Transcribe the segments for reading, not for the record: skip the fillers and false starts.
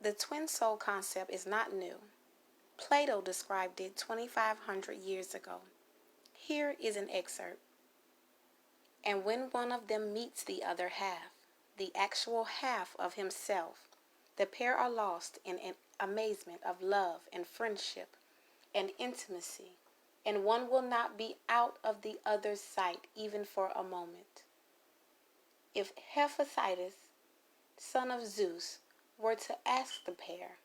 The twin soul concept is not new. Plato described it 2,500 years ago. Here is an excerpt. And when one of them meets the other half, the actual half of himself, the pair are lost in an amazement of love and friendship and intimacy, and one will not be out of the other's sight even for a moment. If Hephaestus, son of Zeus, were to ask the pair,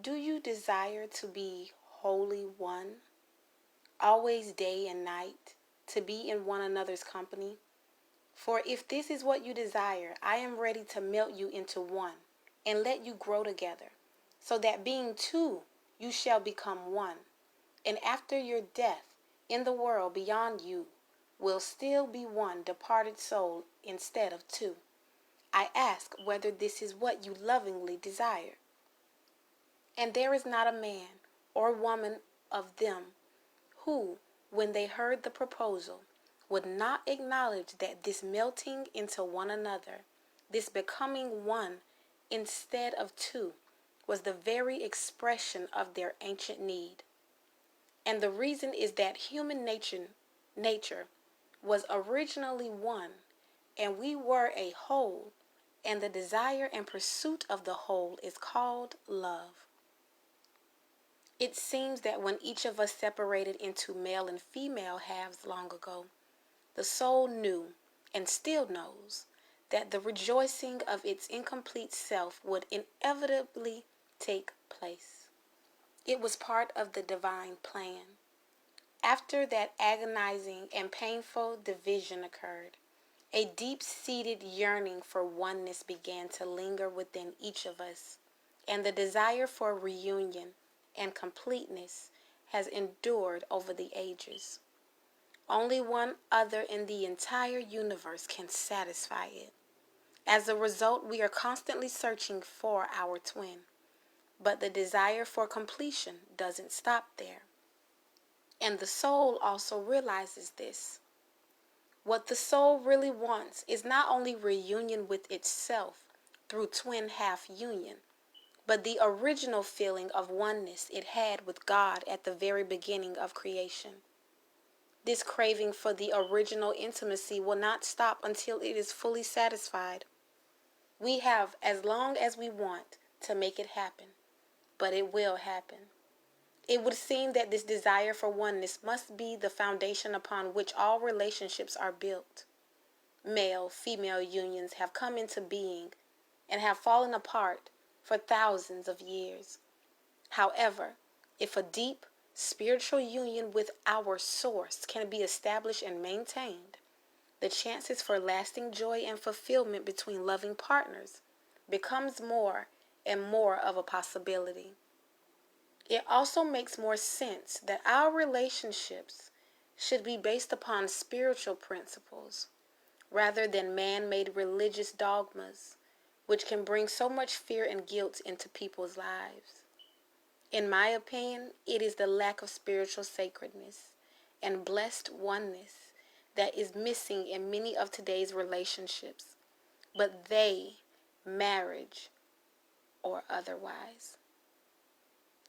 "Do you desire to be wholly one, always day and night, to be in one another's company? For if this is what you desire, I am ready to melt you into one and let you grow together, so that being two, you shall become one. And after your death, in the world beyond you, will still be one departed soul instead of two. I ask whether this is what you lovingly desire." And there is not a man or woman of them who, when they heard the proposal, would not acknowledge that this melting into one another, this becoming one instead of two, was the very expression of their ancient need. And the reason is that human nature was originally one, and we were a whole, and the desire and pursuit of the whole is called love. It seems that when each of us separated into male and female halves long ago, the soul knew, and still knows, that the rejoicing of its incomplete self would inevitably take place. It was part of the divine plan. After that agonizing and painful division occurred, a deep-seated yearning for oneness began to linger within each of us, and the desire for reunion and completeness has endured over the ages. Only one other in the entire universe can satisfy it. As a result, we are constantly searching for our twin. But the desire for completion doesn't stop there. And the soul also realizes this. What the soul really wants is not only reunion with itself through twin half union, but the original feeling of oneness it had with God at the very beginning of creation. This craving for the original intimacy will not stop until it is fully satisfied. We have as long as we want to make it happen, but it will happen. It would seem that this desire for oneness must be the foundation upon which all relationships are built. Male-female unions have come into being and have fallen apart for thousands of years. However, if a deep, spiritual union with our source can be established and maintained, the chances for lasting joy and fulfillment between loving partners becomes more and more of a possibility. It also makes more sense that our relationships should be based upon spiritual principles rather than man-made religious dogmas, which can bring so much fear and guilt into people's lives. In my opinion, it is the lack of spiritual sacredness and blessed oneness that is missing in many of today's relationships, but they, marriage or otherwise.